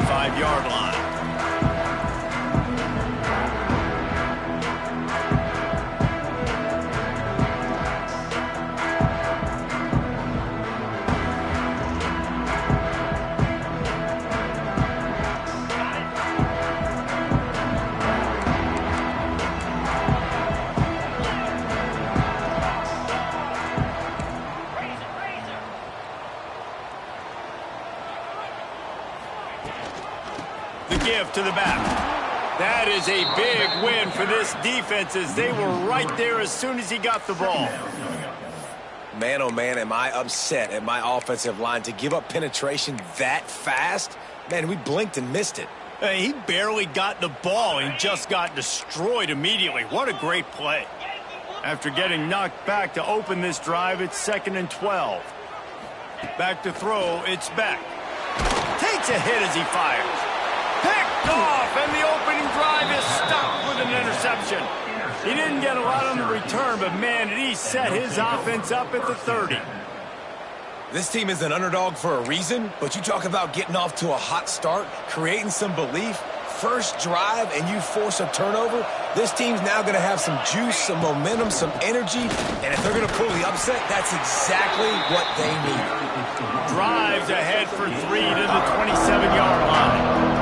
25-yard line. Give to the back. That is a big win for this defense as they were right there as soon as he got the ball. Man, oh man, am I upset at my offensive line to give up penetration that fast? Man, we blinked and missed it. He barely got the ball and just got destroyed immediately. What a great play. After getting knocked back to open this drive, it's 2nd and 12. Back to throw, it's Beck. Takes a hit as he fires. Picked off, and the opening drive is stopped with an interception. He didn't get a lot on the return, but man, did he set his offense up at the 30. This team is an underdog for a reason, but you talk about getting off to a hot start, creating some belief, first drive, and you force a turnover. This team's now going to have some juice, some momentum, some energy, and if they're going to pull the upset, that's exactly what they need. Drives ahead for 3 to the 27-yard line.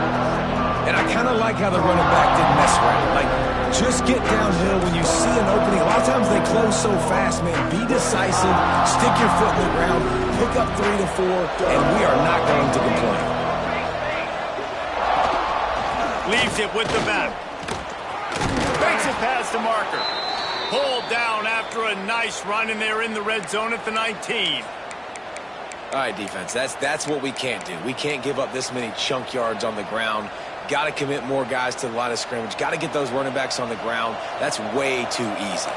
And I kind of like how the running back didn't mess around. Like, just get downhill when you see an opening. A lot of times they close so fast, man. Be decisive, stick your foot in the ground, pick up 3 to 4, and we are not going to complain. Leaves it with the back. Breaks it past the marker. Pulled down after a nice run, and they're in the red zone at the 19. All right, defense, that's what we can't do. We can't give up this many chunk yards on the ground. Got to commit more guys to the line of scrimmage. Got to get those running backs on the ground. That's way too easy.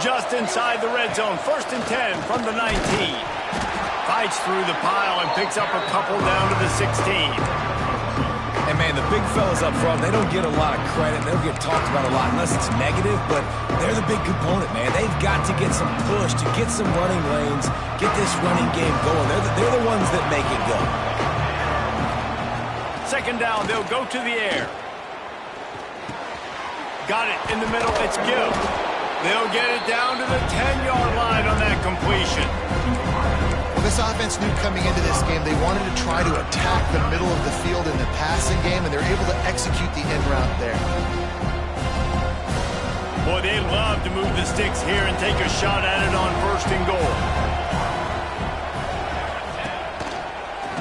Just inside the red zone, 1st and 10 from the 19. Fights through the pile and picks up a couple down to the 16. And, man, the big fellas up front, they don't get a lot of credit. They don't get talked about a lot unless it's negative, but they're the big component, man. They've got to get some push, to get some running lanes, get this running game going. They're the ones that make it go. 2nd down, they'll go to the air. Got it in the middle, it's Gill. They'll get it down to the 10-yard line on that completion. Well, this offense knew coming into this game they wanted to try to attack the middle of the field in the passing game, and they're able to execute the end route there. Boy, they love to move the sticks here and take a shot at it on 1st and goal.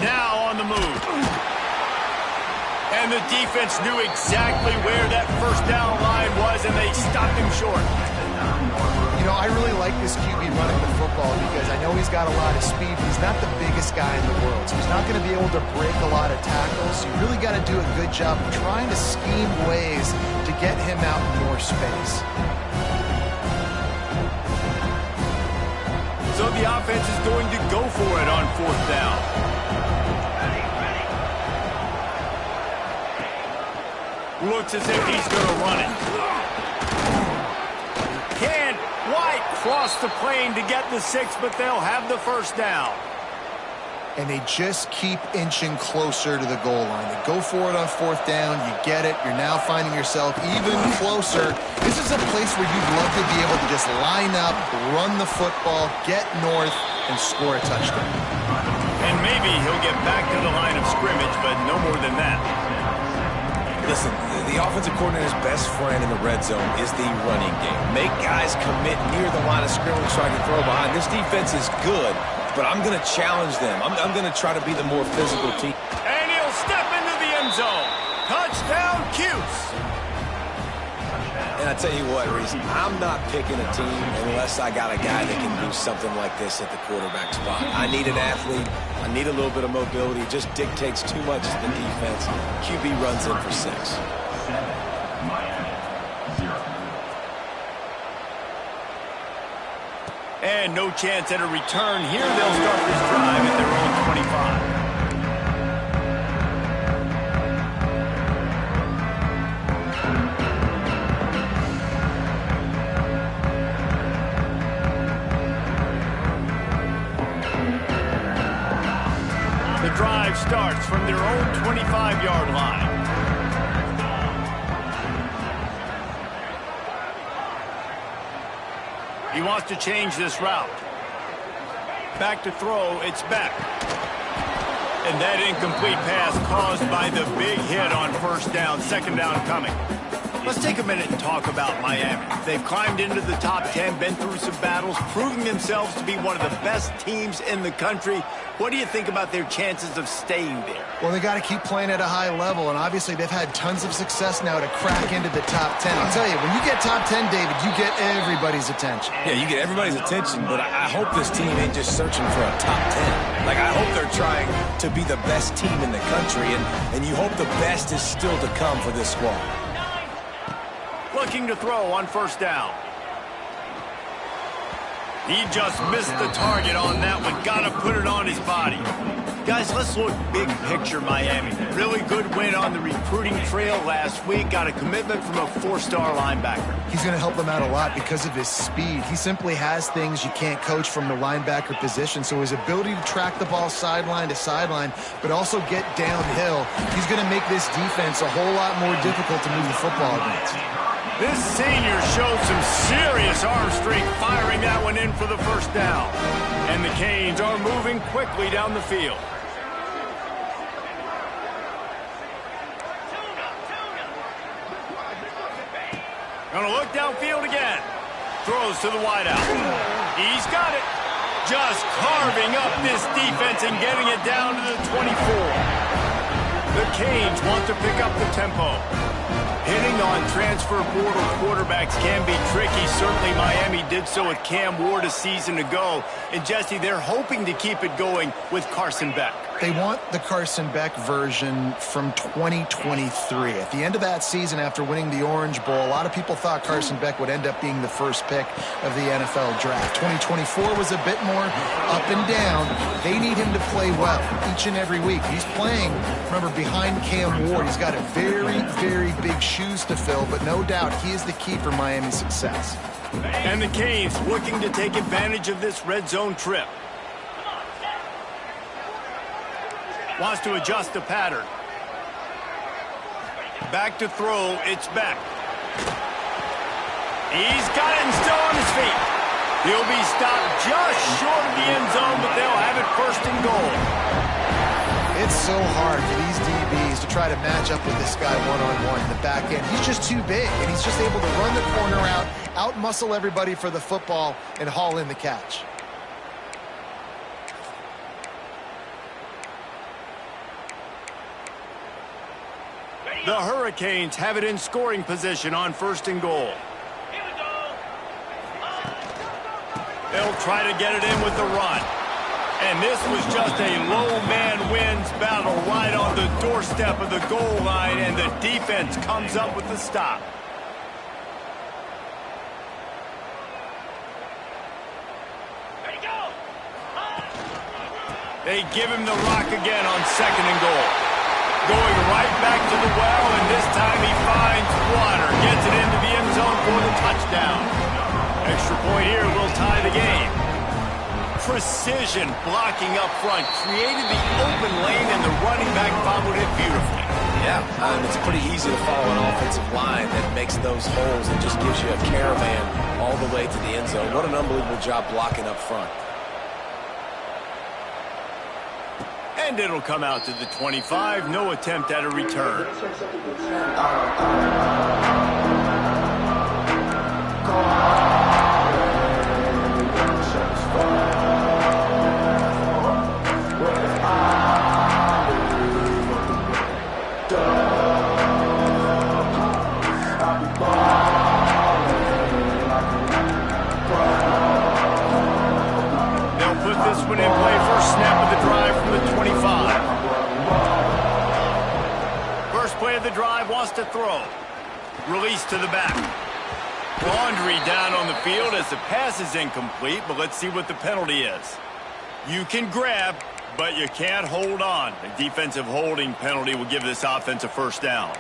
Now on the move. And the defense knew exactly where that 1st down line was, and they stopped him short. You know, I really like this QB running the football because I know he's got a lot of speed, but he's not the biggest guy in the world. So he's not going to be able to break a lot of tackles. You really got to do a good job of trying to scheme ways to get him out in more space. So the offense is going to go for it on 4th down. Looks as if he's going to run it. Can't quite cross the plane to get the 6, but they'll have the 1st down. And they just keep inching closer to the goal line. They go for it on 4th down. You get it. You're now finding yourself even closer. This is a place where you'd love to be able to just line up, run the football, get north, and score a touchdown. And maybe he'll get back to the line of scrimmage, but no more than that. Listen, the offensive coordinator's best friend in the red zone is the running game. Make guys commit near the line of scrimmage so I can throw behind. This defense is good, but I'm going to challenge them. I'm going to try to be the more physical team. And he'll step into the end zone. Touchdown, Cuse. And I tell you what, Reese, I'm not picking a team unless I got a guy that can do something like this at the quarterback spot. I need an athlete. I need a little bit of mobility. It just dictates too much to the defense. QB runs in for 6. And no chance at a return here. They'll start this drive at their own 25. The drive starts from their own 25. 25-yard line. He wants to change this route. Back to throw, it's Beck. And that incomplete pass caused by the big hit on first down, second down coming. Let's take a minute and talk about Miami. They've climbed into the top 10, been through some battles, proving themselves to be one of the best teams in the country. What do you think about their chances of staying there? Well, they got to keep playing at a high level, and obviously they've had tons of success now to crack into the top 10. I'll tell you, when you get top 10, David, you get everybody's attention. Yeah, you get everybody's attention, but I hope this team ain't just searching for a top 10. Like, I hope they're trying to be the best team in the country, and you hope the best is still to come for this squad. Looking to throw on first down. He just missed the target on that one. Got to put it on his body. Guys, let's look big picture Miami. Really good win on the recruiting trail last week. Got a commitment from a 4-star linebacker. He's going to help them out a lot because of his speed. He simply has things you can't coach from the linebacker position. So his ability to track the ball sideline to sideline, but also get downhill, he's going to make this defense a whole lot more difficult to move the football against. This senior showed some serious arm strength, firing that one in for the first down. And the Canes are moving quickly down the field. Gonna look downfield again. Throws to the wideout. He's got it. Just carving up this defense and getting it down to the 24. The Canes want to pick up the tempo. Hitting on transfer portal quarterbacks can be tricky. Certainly Miami did so with Cam Ward a season ago. And Jesse, they're hoping to keep it going with Carson Beck. They want the Carson Beck version from 2023. At the end of that season, after winning the Orange Bowl, a lot of people thought Carson Beck would end up being the first pick of the NFL draft. 2024 was a bit more up and down. They need him to play well each and every week. He's playing, remember, behind Cam Ward. He's got a very, very big shoes to fill, but no doubt he is the key for Miami's success. And the Canes looking to take advantage of this red zone trip. Wants to adjust the pattern. Back to throw, it's Beck. He's got it and still on his feet. He'll be stopped just short of the end zone, but they'll have it first and goal. It's so hard for these DBs to try to match up with this guy one-on-one in the back end. He's just too big, and he's just able to run the corner out-muscle everybody for the football, and haul in the catch. The Hurricanes have it in scoring position on first and goal. They'll try to get it in with the run. And this was just a low man wins battle right on the doorstep of the goal line, and the defense comes up with the stop. They give him the rock again on second and goal. Going right back to the well, and this time he finds water. Gets it into the end zone for the touchdown. Extra point here will tie the game. Precision blocking up front. Created the open lane, and the running back followed it beautifully. Yeah, it's pretty easy to follow an offensive line that makes those holes and just gives you a caravan all the way to the end zone. What an unbelievable job blocking up front. And it'll come out to the 25. No attempt at a return. They'll put this one in play. First snap of the drive from the 25. First play of the drive, wants to throw. Release to the back. Laundry down on the field as the pass is incomplete, but let's see what the penalty is. You can grab, but you can't hold on. A defensive holding penalty will give this offense a first down.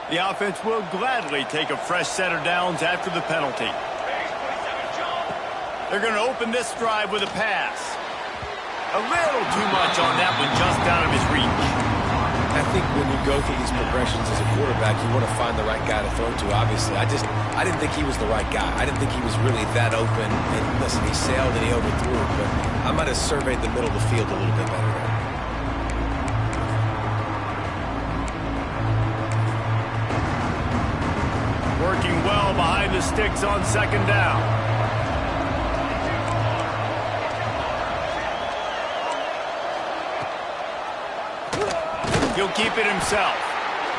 The offense will gladly take a fresh set of downs after the penalty. They're going to open this drive with a pass. A little too much on that one, just out of his reach. I think when you go through these progressions as a quarterback, you want to find the right guy to throw to, obviously. I didn't think he was the right guy. I didn't think he was really that open. And listen, he sailed and he overthrew it, but I might have surveyed the middle of the field a little bit better there. Working well behind the sticks on second down. He'll keep it himself.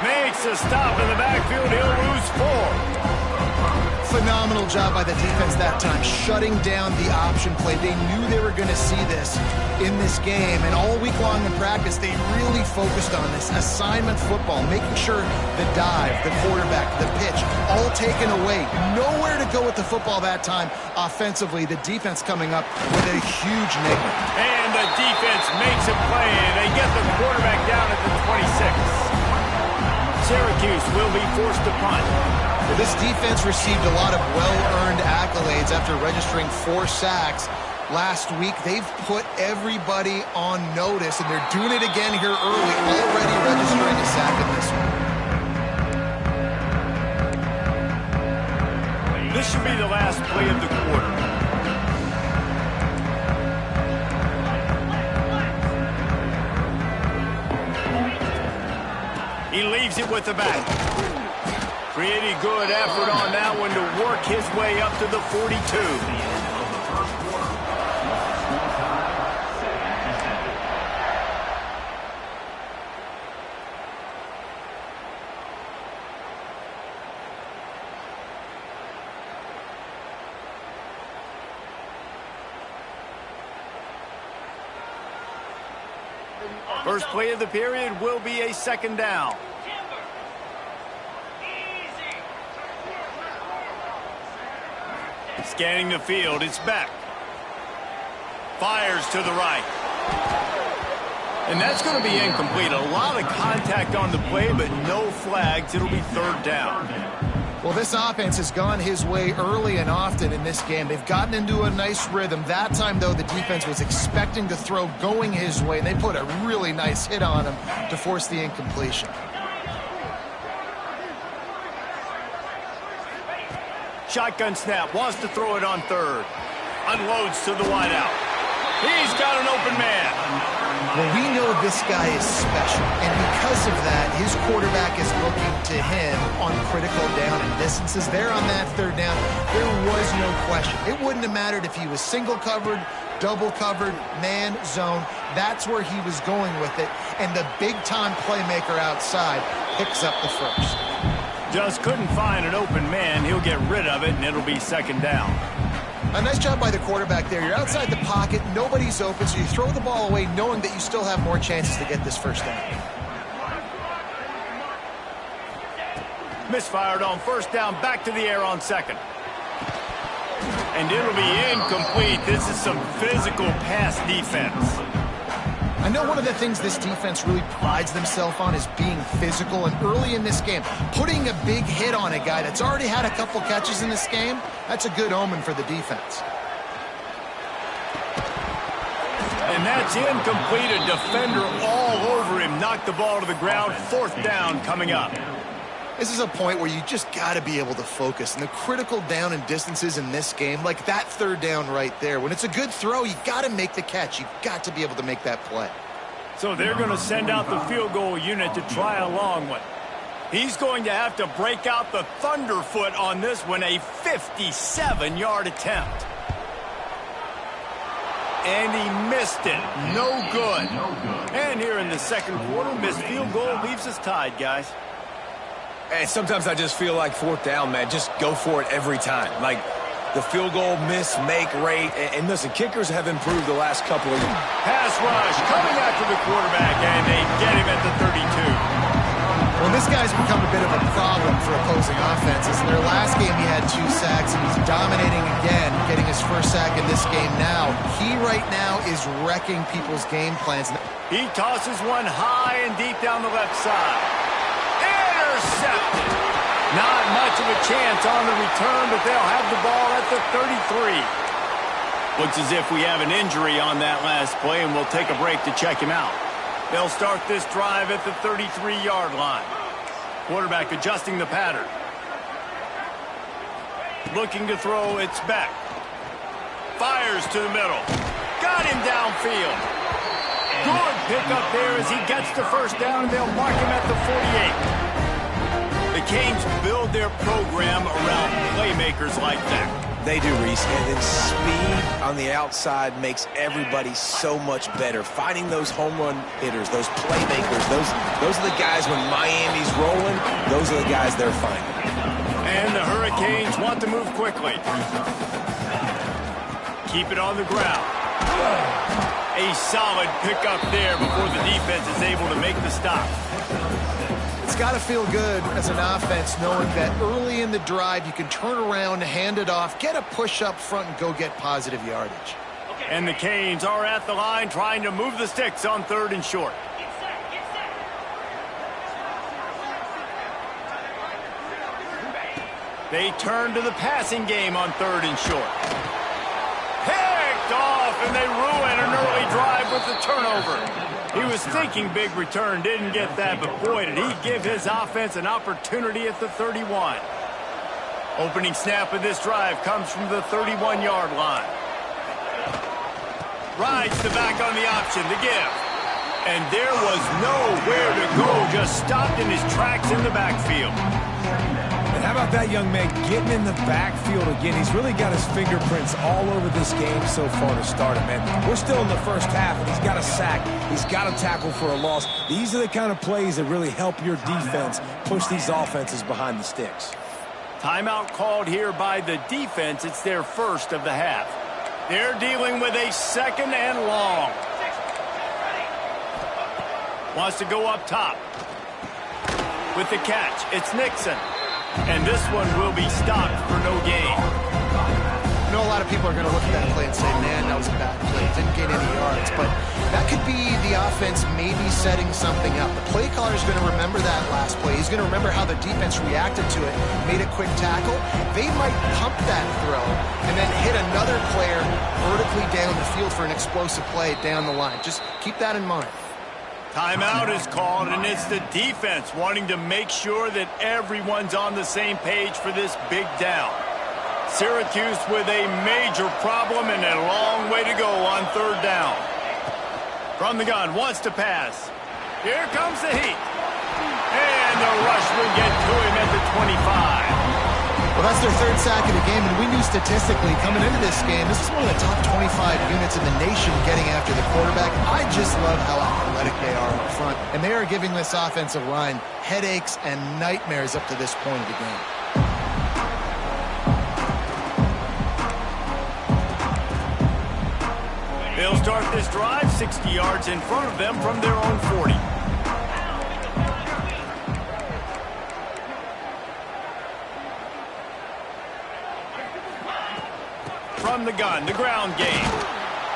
Makes a stop in the backfield. He'll lose 4. Phenomenal job by the defense that time, shutting down the option play. They knew they were going to see this in this game, and all week long in practice, they really focused on this assignment football, making sure the dive, the quarterback, the pitch, all taken away. Nowhere to go with the football that time offensively. The defense coming up with a huge negative. And the defense makes a play, and they get the quarterback down at the 26. Syracuse will be forced to punt. Well, this defense received a lot of well-earned accolades after registering 4 sacks last week. They've put everybody on notice, and they're doing it again here early, already registering a sack in this one. This should be the last play of the quarter. He leaves it with the back. Pretty good effort on that one to work his way up to the 42. First play of the period will be a second down. Scanning the field, it's back. Fires to the right. And that's going to be incomplete. A lot of contact on the play, but no flags. It'll be third down. Well, this offense has gone his way early and often in this game. They've gotten into a nice rhythm. That time, though, the defense was expecting to throw going his way, and they put a really nice hit on him to force the incompletion. Shotgun snap, wants to throw it on third. Unloads to the wideout. He's got an open man. Well, we know this guy is special, and because of that, his quarterback is looking to him on critical down and distances. There on that third down, there was no question. It wouldn't have mattered if he was single covered, double covered, man, zone. That's where he was going with it, and the big-time playmaker outside picks up the first. Just couldn't find an open man. He'll get rid of it, and it'll be second down. A nice job by the quarterback there. You're outside the pocket, nobody's open, so you throw the ball away knowing that you still have more chances to get this first down. Misfired on first down, back to the air on second. And it'll be incomplete. This is some physical pass defense. I know one of the things this defense really prides themselves on is being physical, and early in this game, putting a big hit on a guy that's already had a couple catches in this game, that's a good omen for the defense. And that's incomplete. A defender all over him. Knocked the ball to the ground. Fourth down coming up. This is a point where you just got to be able to focus. And the critical down and distances in this game, like that third down right there, when it's a good throw, you got to make the catch. You've got to be able to make that play. So they're going to send out the field goal unit to try a long one. He's going to have to break out the thunderfoot on this one, a 57-yard attempt. And he missed it. No good. And here in the second quarter, missed field goal leaves us tied, guys. And sometimes I just feel like fourth down, man, just go for it every time. Like the field goal miss, make rate. And listen, kickers have improved the last couple of years. Pass rush coming after the quarterback, and they get him at the 32. Well, this guy's become a bit of a problem for opposing offenses. In their last game, he had 2 sacks, and he's dominating again, getting his first sack in this game now. He right now is wrecking people's game plans. He tosses one high and deep down the left side. Intercepted. Not much of a chance on the return, but they'll have the ball at the 33. Looks as if we have an injury on that last play, and we'll take a break to check him out. They'll start this drive at the 33-yard line. Quarterback adjusting the pattern. Looking to throw, it's Beck. Fires to the middle. Got him downfield. Good pickup there as he gets the first down, and they'll mark him at the 48. The Canes build their program around playmakers like that. They do, Reese, and then speed on the outside makes everybody so much better. Finding those home run hitters, those playmakers, those are the guys when Miami's rolling, those are the guys they're finding. And the Hurricanes want to move quickly. Keep it on the ground. A solid pickup there before the defense is able to make the stop. It's got to feel good as an offense knowing that early in the drive you can turn around, hand it off, get a push up front, and go get positive yardage. And the Canes are at the line trying to move the sticks on 3rd and short. They turn to the passing game on 3rd and short. Picked off, and they ruin an early drive with the turnover. He was thinking big return, didn't get that, but boy, did he give his offense an opportunity at the 31. Opening snap of this drive comes from the 31-yard line. Rides the back on the option, the give. And there was nowhere to go, just stopped in his tracks in the backfield. And how about that young man getting in the backfield again? He's really got his fingerprints all over this game so far to start it, man. We're still in the first half, and he's got a sack. He's got a tackle for a loss. These are the kind of plays that really help your defense push these offenses behind the sticks. Timeout called here by the defense. It's their first of the half. They're dealing with a 2nd and long. Wants to go up top. With the catch, it's Nixon. And this one will be stopped for no gain. I know a lot of people are going to look at that play and say, man, that was a bad play. Didn't gain any yards. But that could be the offense maybe setting something up. The play caller is going to remember that last play. He's going to remember how the defense reacted to it, made a quick tackle. They might pump that throw and then hit another player vertically down the field for an explosive play down the line. Just keep that in mind. Timeout is called, and it's the defense wanting to make sure that everyone's on the same page for this big down. Syracuse with a major problem and a long way to go on 3rd down. From the gun, wants to pass. Here comes the heat. And the rush will get to him at the 25. Well, that's their 3rd sack of the game, and we knew statistically coming into this game, this is one of the top 25 units in the nation getting after the quarterback. I just love how athletic they are up front, and they are giving this offensive line headaches and nightmares up to this point of the game. They'll start this drive 60 yards in front of them from their own 40. From the gun, the ground game.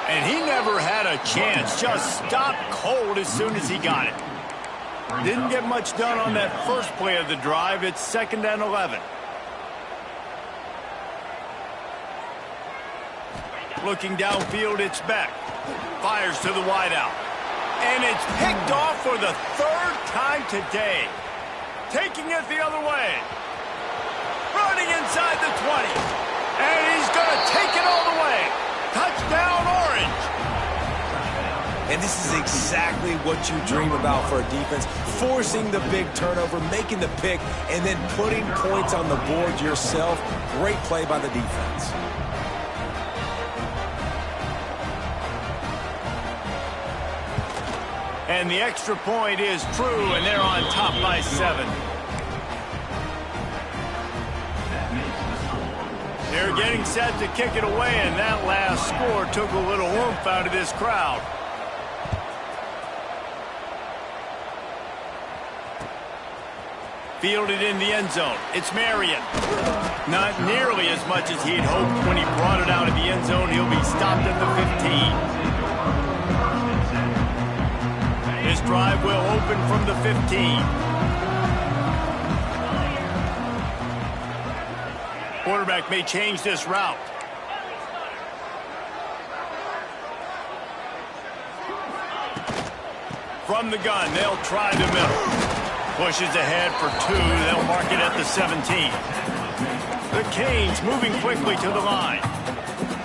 And he never had a chance, just stopped cold as soon as he got it. Didn't get much done on that first play of the drive. It's 2nd and 11. Looking downfield, it's Beck. Fires to the wideout. And it's picked off for the 3rd time today. Taking it the other way. Running inside the 20. And he's going to take it all the way. Touchdown, Orange. And this is exactly what you dream about for a defense. Forcing the big turnover, making the pick, and then putting points on the board yourself. Great play by the defense. And the extra point is true, and they're on top by 7. They're getting set to kick it away, and that last score took a little oomph out of this crowd. Fielded in the end zone. It's Marion. Not nearly as much as he'd hoped when he brought it out of the end zone. He'll be stopped at the 15. This drive will open from the 15. Quarterback may change this route. From the gun, they'll try the middle. Pushes ahead for 2. They'll mark it at the 17. The Canes moving quickly to the line.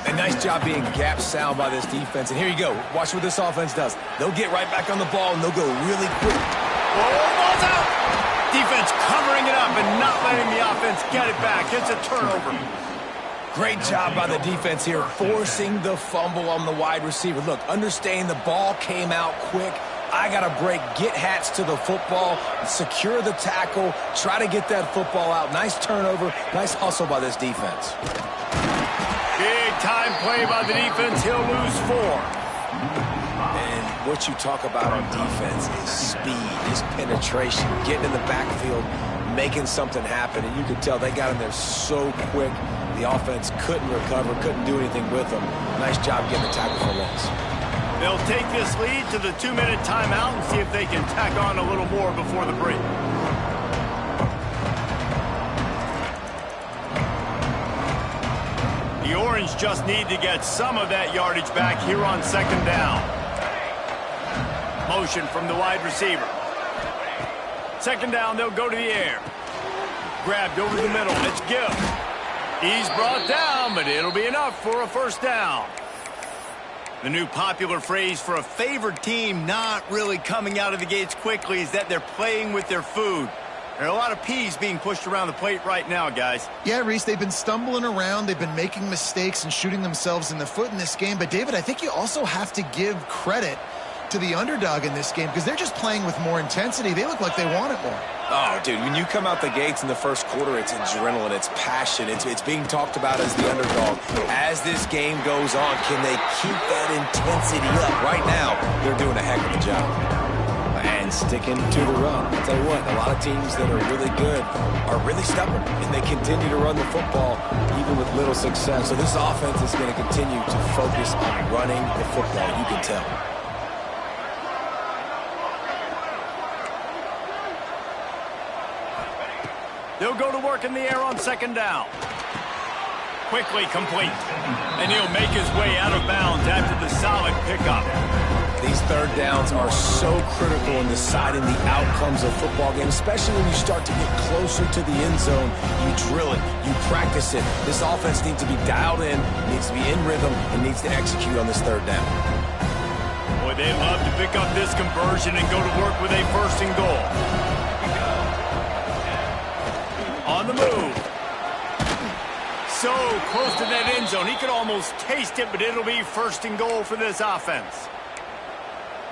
A nice job being gap sound by this defense. And here you go. Watch what this offense does. They'll get right back on the ball, and they'll go really quick. Oh, ball's out! Defense covering it up and not letting the offense get it back. It's a turnover. Great job by the defense here, forcing the fumble on the wide receiver. Look, understand the ball came out quick. I got to break, get Hats to the football, secure the tackle, try to get that football out. Nice turnover, nice hustle by this defense. Big time play by the defense. He'll lose 4. And what you talk about on defense is speed, is penetration, getting in the backfield, making something happen. And you could tell they got in there so quick. The offense couldn't recover, couldn't do anything with them. Nice job getting the tackle for loss. They'll take this lead to the 2-minute timeout and see if they can tack on a little more before the break. The Orange just need to get some of that yardage back here on 2nd down. Motion from the wide receiver. 2nd down, they'll go to the air. Grabbed over the middle. It's Gibb. He's brought down, but it'll be enough for a 1st down. The new popular phrase for a favored team not really coming out of the gates quickly is that they're playing with their food. There are a lot of peas being pushed around the plate right now, guys. Yeah, Reese, they've been stumbling around. They've been making mistakes and shooting themselves in the foot in this game. But, David, I think you also have to give credit to the underdog in this game because they're just playing with more intensity. They look like they want it more. Oh, dude, when you come out the gates in the first quarter, it's adrenaline, it's passion, it's being talked about as the underdog. As this game goes on, can they keep that intensity up? Right now, they're doing a heck of a job. And sticking to the run. I'll tell you what, a lot of teams that are really good are really stubborn, and they continue to run the football even with little success. So this offense is going to continue to focus on running the football, you can tell. They'll go to work in the air on 2nd down. Quickly complete. And he'll make his way out of bounds after the solid pickup. These 3rd downs are so critical in deciding the outcomes of football games, especially when you start to get closer to the end zone. You drill it, you practice it. This offense needs to be dialed in, needs to be in rhythm, and needs to execute on this 3rd down. Boy, they love to pick up this conversion and go to work with a 1st and goal. On the move. So close to that end zone. He could almost taste it, but it'll be 1st and goal for this offense.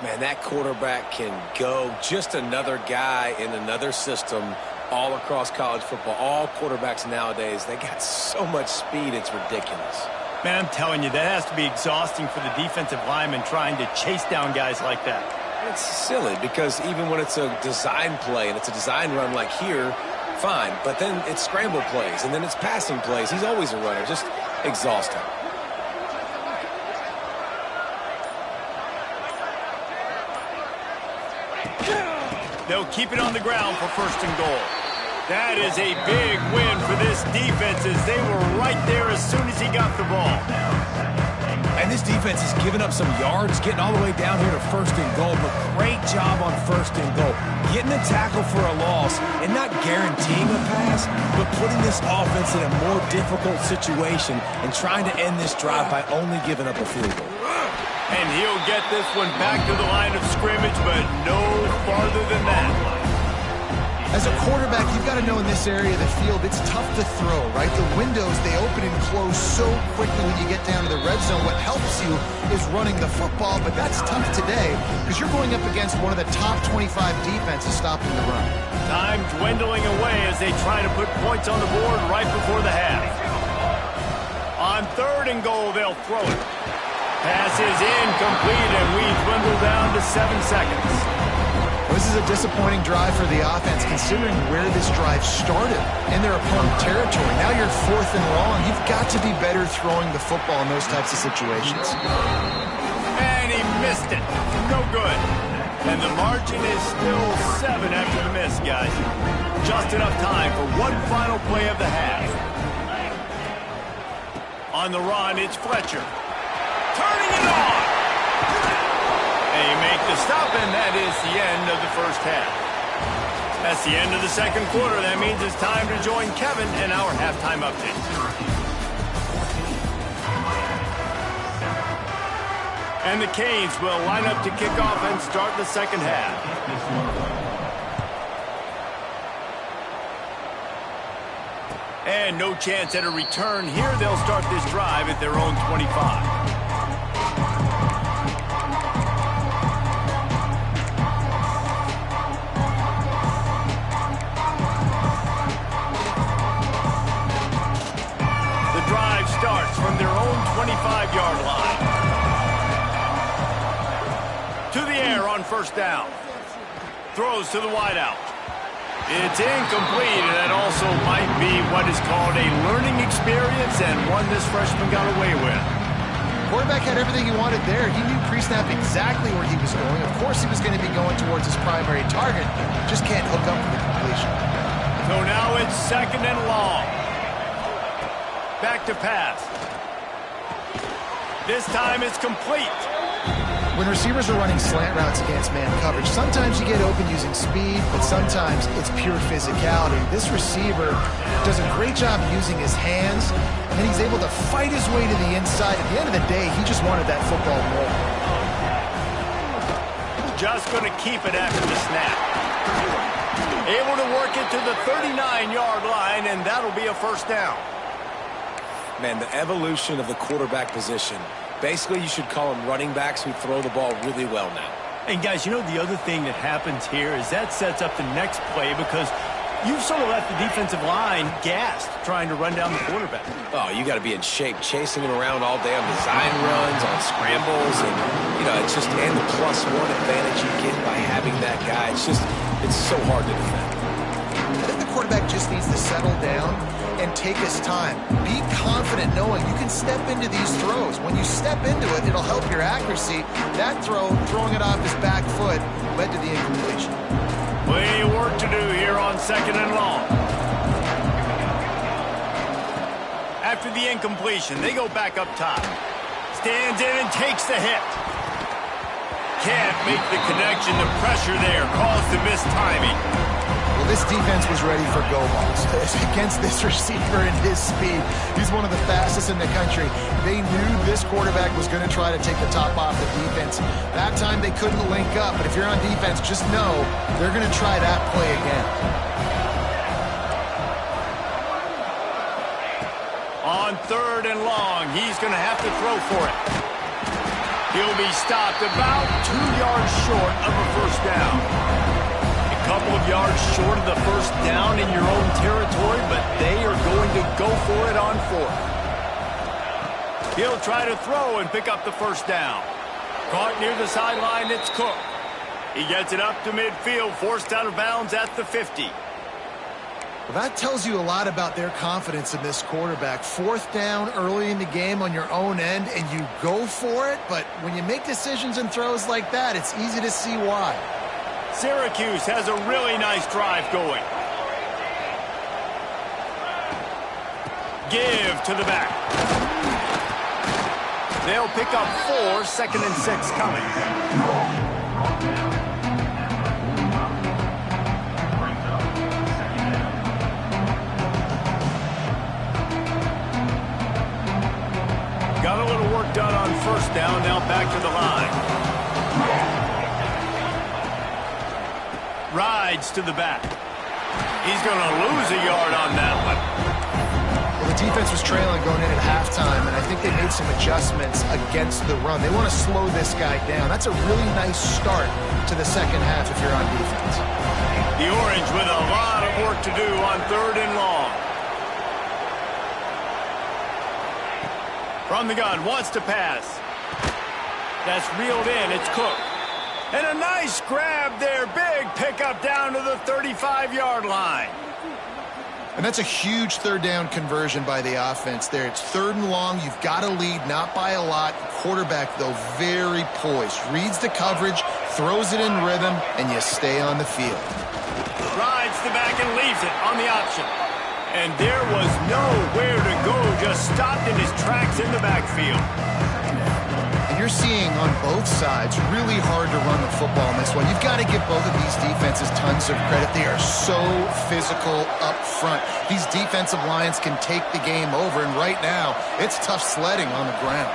Man, that quarterback can go. Just another guy in another system all across college football. All quarterbacks nowadays, they got so much speed, it's ridiculous. Man, I'm telling you, that has to be exhausting for the defensive lineman trying to chase down guys like that. It's silly because even when it's a design play and it's a design run like here, fine, but then it's scramble plays, and then it's passing plays. He's always a runner, just exhausting. They'll keep it on the ground for 1st and goal. That is a big win for this defense as they were right there as soon as he got the ball. And this defense is giving up some yards, getting all the way down here to 1st and goal, but great job on 1st and goal. Getting a tackle for a loss and not guaranteeing a pass, but putting this offense in a more difficult situation and trying to end this drive by only giving up a field goal. And he'll get this one back to the line of scrimmage, but no farther than that. As a quarterback, you've got to know in this area of the field, it's tough to throw, right? The windows, they open and close so quickly when you get down to the red zone. What helps you is running the football, but that's tough today because you're going up against one of the top 25 defenses stopping the run. Time dwindling away as they try to put points on the board right before the half. On 3rd and goal, they'll throw it. Pass is incomplete, and we dwindle down to 7 seconds. This is a disappointing drive for the offense, considering where this drive started in their opponent territory. Now you're 4th and long. You've got to be better throwing the football in those types of situations. And he missed it. No good. And the margin is still 7 after the miss, guys. Just enough time for one final play of the half. On the run, it's Fletcher. Turning it on! They make the stop, and that is the end of the first half. That's the end of the second quarter. That means it's time to join Kevin in our halftime update. And the Canes will line up to kick off and start the second half. And no chance at a return here. They'll start this drive at their own 25. Starts from their own 25-yard line. To the air on first down. Throws to the wideout. It's incomplete, and that also might be what is called a learning experience and one this freshman got away with. Quarterback had everything he wanted there. He knew pre-snap exactly where he was going. Of course he was going to be going towards his primary target. Just can't hook up with the completion. So now it's second and long. Back to pass. This time it's complete. When receivers are running slant routes against man coverage, sometimes you get open using speed, but sometimes it's pure physicality. This receiver does a great job using his hands, and he's able to fight his way to the inside. At the end of the day, he just wanted that football more. Just going to keep it after the snap. Able to work it to the 39-yard line, and that'll be a first down. Man, the evolution of the quarterback position. Basically, you should call them running backs who throw the ball really well now. And guys, you know the other thing that happens here is that sets up the next play because you've sort of left the defensive line gassed trying to run down the quarterback. Oh, you got to be in shape, chasing him around all day on design runs, on scrambles, and, you know, it's just, and the +1 advantage you get by having that guy. It's so hard to defend. I think the quarterback just needs to settle down and take his time. Be confident knowing you can step into these throws. When you step into it, it'll help your accuracy. That throwing it off his back foot, led to the incompletion. Plenty of work to do here on second and long. After the incompletion, they go back up top. Stands in and takes the hit. Can't make the connection. The pressure there caused the missed timing. Well, this defense was ready for go balls. Against this receiver and his speed, he's one of the fastest in the country. They knew this quarterback was going to try to take the top off the defense. That time they couldn't link up, but if you're on defense, just know they're going to try that play again. On third and long, he's going to have to throw for it. He'll be stopped about 2 yards short of a first down. Couple of yards short of the first down in your own territory, but they are going to go for it on fourth. He'll try to throw and pick up the first down. Caught near the sideline, it's Cook. He gets it up to midfield, forced out of bounds at the 50. Well, that tells you a lot about their confidence in this quarterback. Fourth down early in the game on your own end, and you go for it, but when you make decisions and throws like that, it's easy to see why. Syracuse has a really nice drive going. Give to the back. They'll pick up 4, second and 6 coming. Got a little work done on first down, now back to the line. Rides to the back. He's going to lose a yard on that one. Well, the defense was trailing going in at halftime, and I think they made some adjustments against the run. They want to slow this guy down. That's a really nice start to the second half if you're on defense. The Orange with a lot of work to do on third and long. From the gun, wants to pass. That's reeled in. It's Cook. And a nice grab there. Big pickup down to the 35-yard line. And that's a huge third down conversion by the offense there. It's third and long. You've got to lead, not by a lot. Quarterback, though, very poised. Reads the coverage, throws it in rhythm, and you stay on the field. Rides the back and leaves it on the option. And there was nowhere to go. Just stopped in his tracks in the backfield. And you're seeing being on both sides really hard to run the football in this one. You've got to give both of these defenses tons of credit. They are so physical up front. These defensive lines can take the game over, and right now, it's tough sledding on the ground.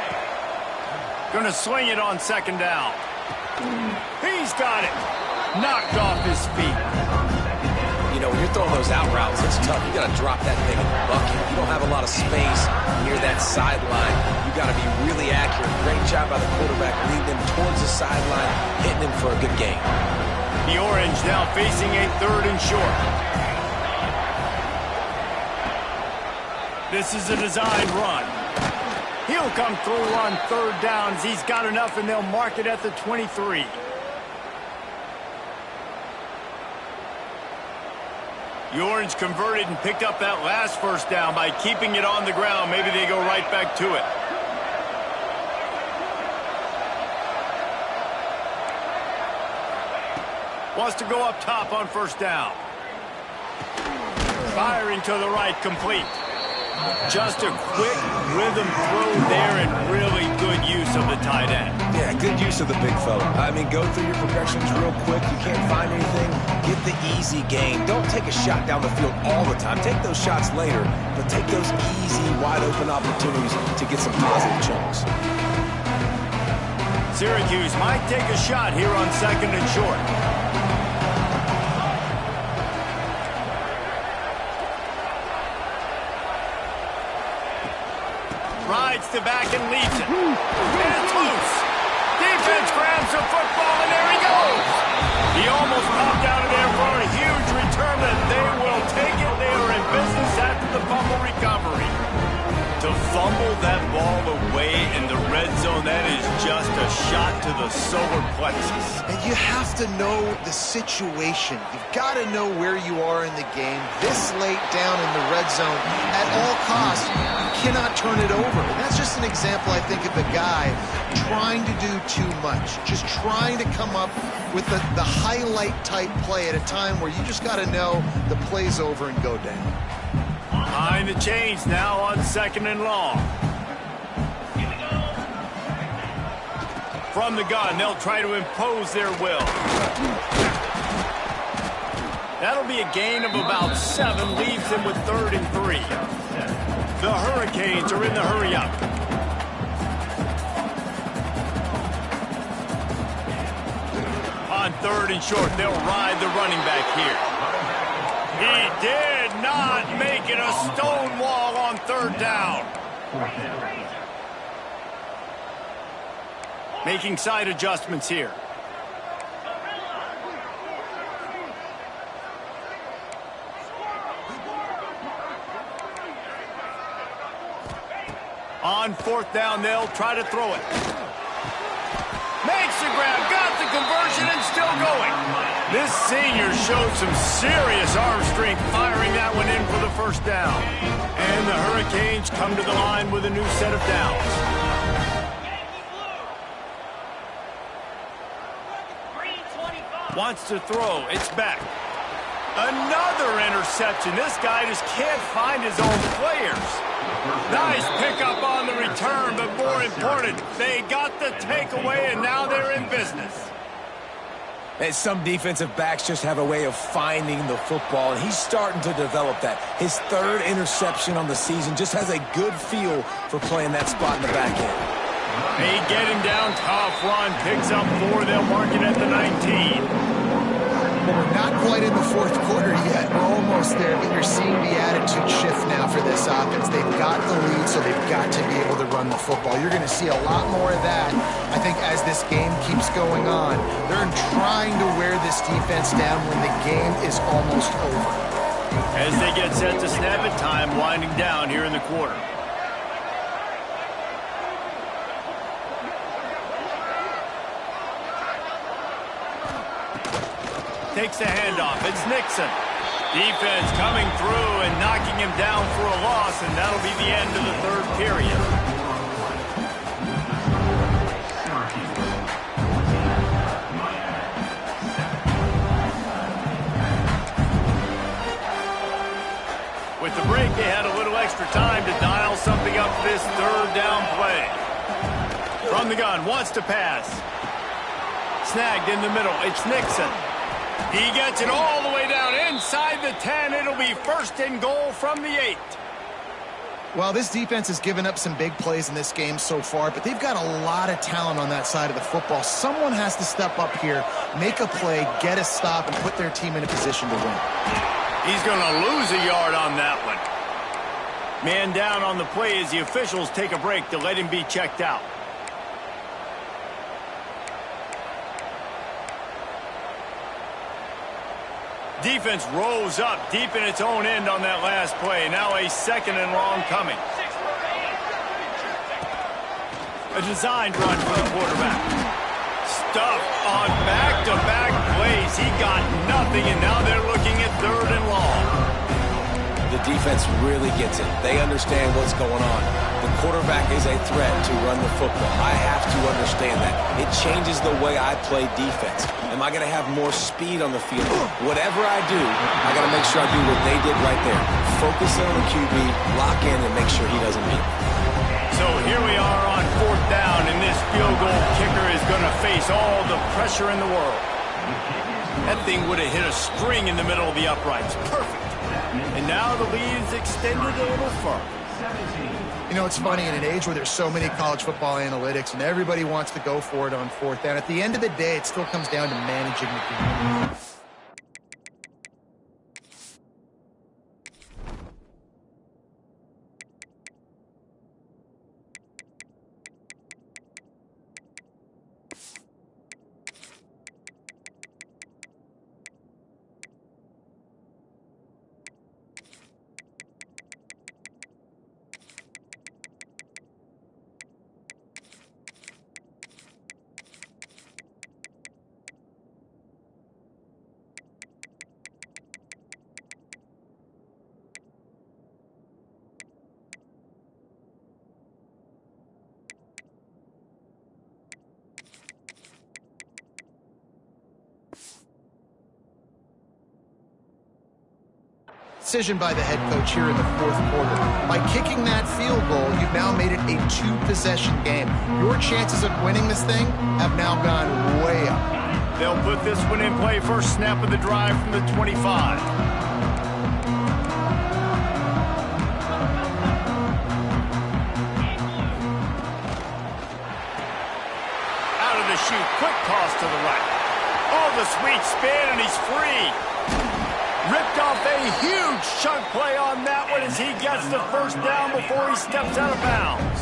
Gonna swing it on second down. He's got it. Knocked off his feet. You know, when you're throwing those out routes, it's tough. You got to drop that thing in the bucket. You don't have a lot of space near that sideline. You got to be really accurate. Great job by the quarterback, leading them towards the sideline, hitting them for a good game. The Orange now facing a 3rd and short. This is a designed run. He'll come through on 3rd downs. He's got enough, and they'll mark it at the 23. The Orange converted and picked up that last 1st down by keeping it on the ground. Maybe they go right back to it. Wants to go up top on 1st down. Firing to the right, complete. Just a quick rhythm throw there and really good use of the tight end. Yeah, good use of the big fella. I mean, go through your progressions real quick. You can't find anything, get the easy gain. Don't take a shot down the field all the time. Take those shots later, but take those easy, wide-open opportunities to get some positive chunks. Syracuse might take a shot here on 2nd and short. Rides to back and leads it. And it's loose. Defense grabs the football, and there he goes. He almost popped out of there for a huge return, and they will take it. They are in business after the fumble recovery. To fumble that ball away in the red zone, that is just a shot to the solar plexus. And you have to know the situation. You've got to know where you are in the game. This late down in the red zone, at all costs, you cannot turn it over. And that's just an example, I think, of a guy trying to do too much. Just trying to come up with the highlight-type play at a time where you just got to know the play's over and go down. Behind the chains now on 2nd and long. From the gun, they'll try to impose their will. That'll be a gain of about 7, leaves them with 3rd and 3. The Hurricanes are in the hurry-up. On 3rd and short, they'll ride the running back here. He did not make it a stone wall on 3rd down. Making side adjustments here. On 4th down, they'll try to throw it. Makes the grab, got the conversion, and still going. This senior showed some serious arm strength firing that one in for the 1st down. And the Hurricanes come to the line with a new set of downs. Wants to throw, it's back. Another interception. This guy just can't find his own players. Nice pickup on the return, but more important, they got the takeaway, and now they're in business. And some defensive backs just have a way of finding the football, and he's starting to develop that. His 3rd interception on the season, just has a good feel for playing that spot in the back end. They get him down, tough run, picks up 4, they'll mark it at the 19. Well, we're not quite in the 4th quarter yet. We're almost there, but you're seeing the attitude shift now for this offense. They've got the lead, so they've got to be able to run the football. You're going to see a lot more of that, I think, as this game keeps going on. They're trying to wear this defense down when the game is almost over. As they get set to snap it, time winding down here in the quarter. Takes the handoff. It's Nixon. Defense coming through and knocking him down for a loss, and that'll be the end of the 3rd period. With the break, they had a little extra time to dial something up this 3rd down play. From the gun, wants to pass. Snagged in the middle, it's Nixon. He gets it all the way down inside the 10. It'll be first and goal from the 8. Well, this defense has given up some big plays in this game so far, but they've got a lot of talent on that side of the football. Someone has to step up here, make a play, get a stop, and put their team in a position to win. He's going to lose a yard on that one. Man down on the play as the officials take a break to let him be checked out. Defense rolls up deep in its own end on that last play. Now a second and long coming. A designed run for the quarterback. Stuffed on back-to-back plays. He got nothing, and now they're looking at third and long. The defense really gets it. They understand what's going on. The quarterback is a threat to run the football. I have to understand that. It changes the way I play defense. Am I going to have more speed on the field? Whatever I do, I got to make sure I do what they did right there. Focus on the QB, lock in, and make sure he doesn't beat me. So here we are on fourth down, and this field goal kicker is going to face all the pressure in the world. That thing would have hit a string in the middle of the uprights. Perfect. And now the lead is extended a little further. You know, it's funny, in an age where there's so many college football analytics and everybody wants to go for it on fourth down, at the end of the day, it still comes down to managing the game. Decision by the head coach here in the fourth quarter. By kicking that field goal, you've now made it a two-possession game. Your chances of winning this thing have now gone way up. They'll put this one in play. First snap of the drive from the 25. Out of the chute, quick toss to the right. Oh, the sweet spin, and he's free. Ripped off a huge chunk play on that one as he gets the first down before he steps out of bounds.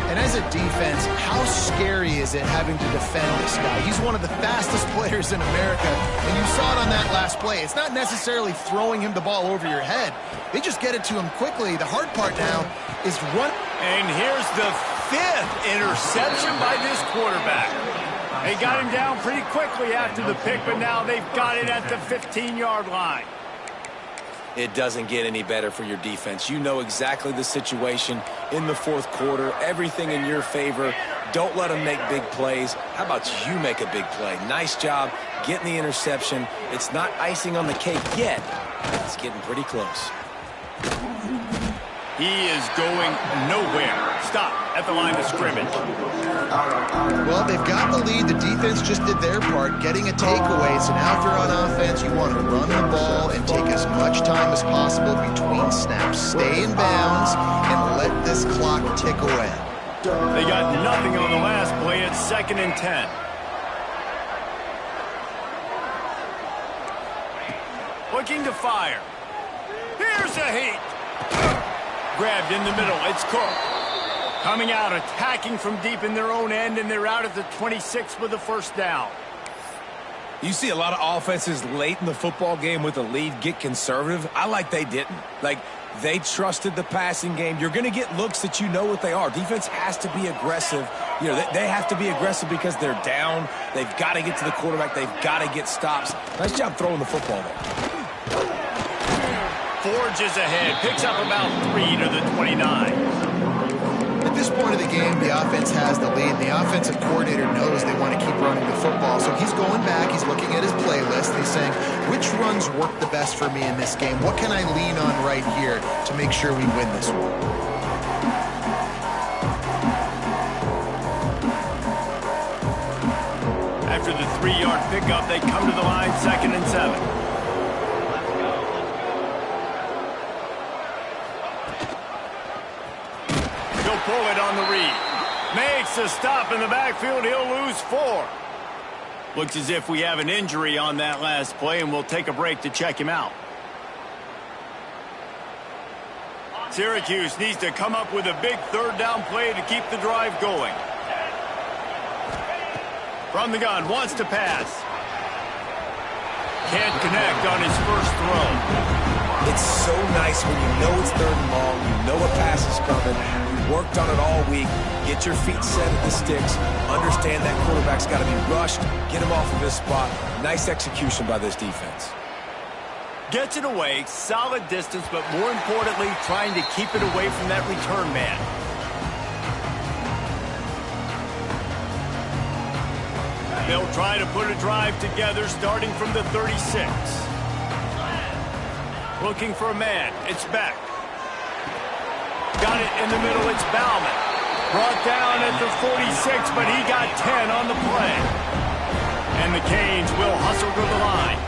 And as a defense, how scary is it having to defend this guy? He's one of the fastest players in America, and you saw it on that last play. It's not necessarily throwing him the ball over your head. They just get it to him quickly. The hard part now is run. And here's the 5th interception by this quarterback. They got him down pretty quickly after the pick, but now they've got it at the 15-yard line. It doesn't get any better for your defense. You know exactly the situation in the fourth quarter, everything in your favor. Don't let them make big plays. How about you make a big play? Nice job getting the interception. It's not icing on the cake yet. It's getting pretty close. He is going nowhere. Stop at the line of scrimmage. Well, they've got the lead. The defense just did their part, getting a takeaway. So now if you're on offense, you want to run the ball and take as much time as possible between snaps. Stay in bounds and let this clock tick away. They got nothing on the last play. It's 2nd and 10. Looking to fire. Here's a heat. Grabbed in the middle. It's Cook. Coming out, attacking from deep in their own end, and they're out at the 26 with the first down. You see a lot of offenses late in the football game with a lead get conservative. I like they didn't. Like, they trusted the passing game. You're going to get looks that you know what they are. Defense has to be aggressive. You know, they have to be aggressive because they're down. They've got to get to the quarterback. They've got to get stops. Nice job throwing the football there. Forges ahead, picks up about 3 to the 29. At this point of the game, the offense has the lead. The offensive coordinator knows they want to keep running the football. So he's going back, he's looking at his playlist, and he's saying, which runs work the best for me in this game? What can I lean on right here to make sure we win this one? After the 3-yard pickup, they come to the line 2nd and 7. He'll pull it on the read. Makes a stop in the backfield. He'll lose 4. Looks as if we have an injury on that last play, and we'll take a break to check him out. Syracuse needs to come up with a big 3rd down play to keep the drive going. From the gun, wants to pass. Can't connect on his first throw. It's so nice when you know it's 3rd and long, you know a pass is coming, you worked on it all week, get your feet set at the sticks, understand that quarterback's got to be rushed, get him off of his spot. Nice execution by this defense. Gets it away, solid distance, but more importantly, trying to keep it away from that return man. They'll try to put a drive together starting from the 36. Looking for a man. It's Beck. Got it in the middle. It's Bauman. Brought down at the 46, but he got 10 on the play. And the Canes will hustle to the line.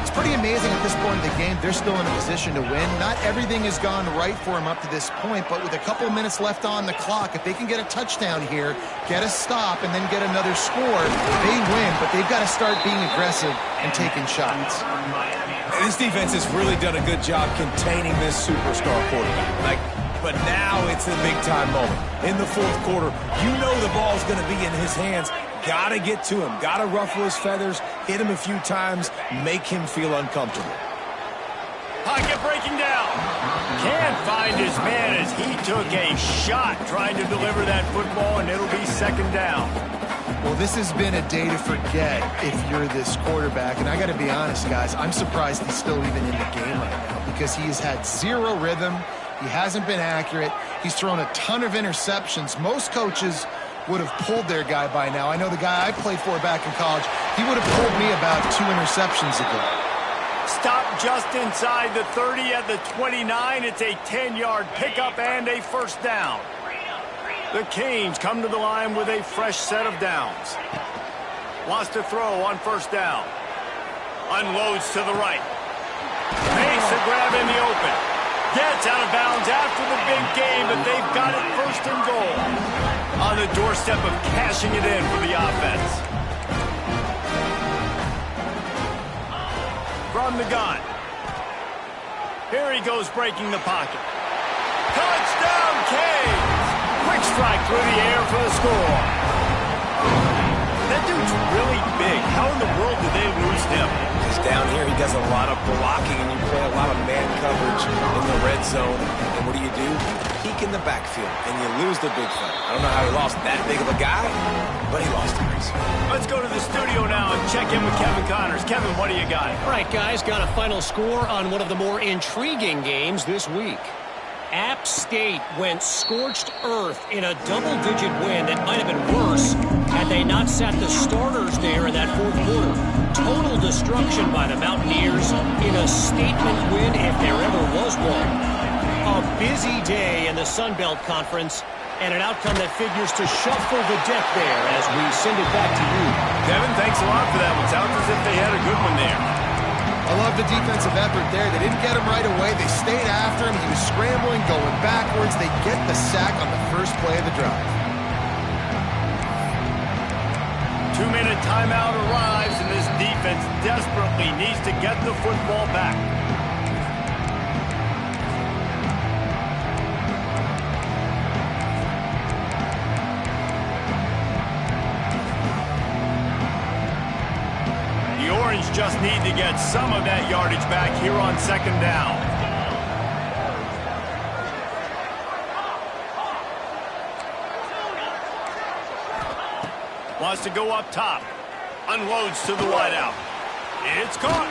It's pretty amazing at this point in the game, they're still in a position to win. Not everything has gone right for them up to this point, but with a couple of minutes left on the clock, if they can get a touchdown here, get a stop, and then get another score, they win, but they've got to start being aggressive and taking shots. This defense has really done a good job containing this superstar quarterback. But now it's the big-time moment. In the 4th quarter, you know the ball's going to be in his hands. Got to get to him. Got to ruffle his feathers, hit him a few times, make him feel uncomfortable. Pocket breaking down. Can't find his man as he took a shot trying to deliver that football, and it'll be 2nd down. Well, this has been a day to forget if you're this quarterback. And I got to be honest, guys, I'm surprised he's still even in the game right now because he has had 0 rhythm. He hasn't been accurate. He's thrown a ton of interceptions. Most coaches would have pulled their guy by now. I know the guy I played for back in college, he would have pulled me about 2 interceptions ago. Stop just inside the 30 at the 29. It's a 10-yard pickup and a 1st down. The Canes come to the line with a fresh set of downs. Wants to throw on 1st down. Unloads to the right. Makes a grab in the open. Gets out of bounds after the big game, but they've got it 1st and goal. On the doorstep of cashing it in for the offense. From the gun. Here he goes breaking the pocket. Touchdown, Canes! Quick strike through the air for the score. That dude's really big. How in the world did they lose him? Because down here he does a lot of blocking and you play a lot of man coverage in the red zone. And what do? Peek in the backfield and you lose the big fight. I don't know how he lost that big of a guy, but he lost him. Let's go to the studio now and check in with Kevin Connors. Kevin, what do you got? All right, guys, got a final score on one of the more intriguing games this week. App State went scorched earth in a double-digit win that might have been worse had they not sat the starters there in that 4th quarter. Total destruction by the Mountaineers in a statement win if there ever was one. A busy day in the Sun Belt Conference and an outcome that figures to shuffle the deck there as we send it back to you. Kevin, thanks a lot for that one. Sounds as if they had a good one there. I love the defensive effort there. They didn't get him right away. They stayed after him. He was scrambling, going backwards. They get the sack on the first play of the drive. 2-minute timeout arrives, and this defense desperately needs to get the football back. The Orange just need to get some of that yardage back here on 2nd down. Wants to go up top. Unloads to the wideout. It's caught.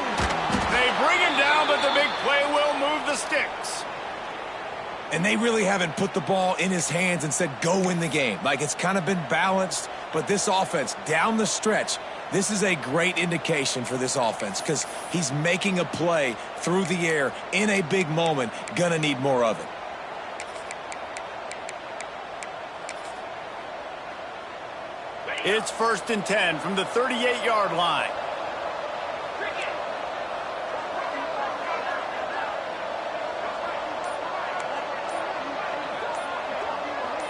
They bring him down, but the big play will move the sticks. And they really haven't put the ball in his hands and said, go win the game. Like, it's kind of been balanced, but this offense, down the stretch, this is a great indication for this offense because he's making a play through the air in a big moment. Gonna need more of it. It's 1st and 10 from the 38-yard line.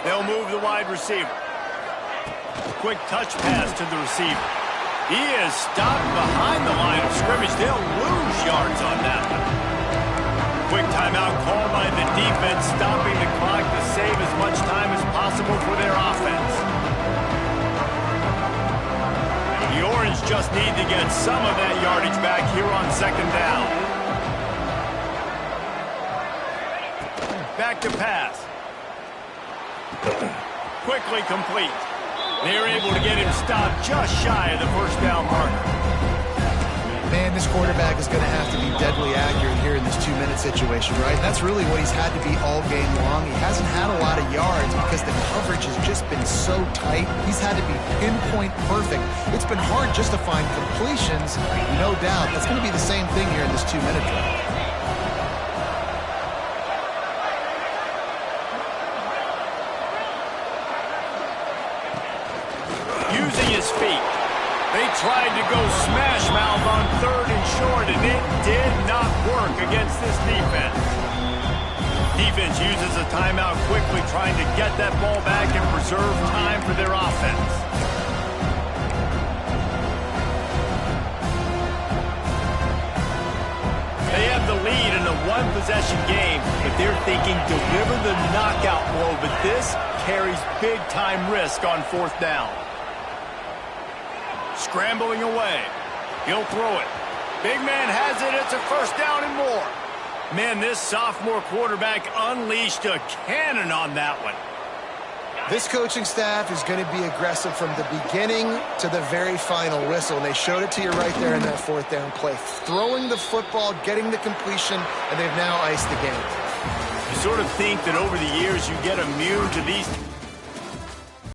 They'll move the wide receiver. Quick touch pass to the receiver. He is stopped behind the line of scrimmage. They'll lose yards on that one. Quick timeout call by the defense, stopping the clock to save as much time as possible for their offense. The Orange just need to get some of that yardage back here on 2nd down. Back to pass. Quickly complete. They're able to get him stopped just shy of the 1st down marker. Man, this quarterback is going to have to be deadly accurate here in this 2-minute situation, right? And that's really what he's had to be all game long. He hasn't had a lot of yards because the coverage has just been so tight. He's had to be pinpoint perfect. It's been hard just to find completions, no doubt. That's going to be the same thing here in this 2-minute drive. Using his feet. They tried to go smash mouth on 3rd and short, and it did not work against this defense. Defense uses a timeout quickly, trying to get that ball back and preserve time for their offense. They have the lead in a one-possession game, but they're thinking deliver the knockout blow, but this carries big-time risk on 4th down. Scrambling away. He'll throw it. Big man has it. It's a 1st down and more. Man, this sophomore quarterback unleashed a cannon on that one. This coaching staff is going to be aggressive from the beginning to the very final whistle, and they showed it to you right there in that 4th down play. Throwing the football, getting the completion, and they've now iced the game. You sort of think that over the years you get immune to these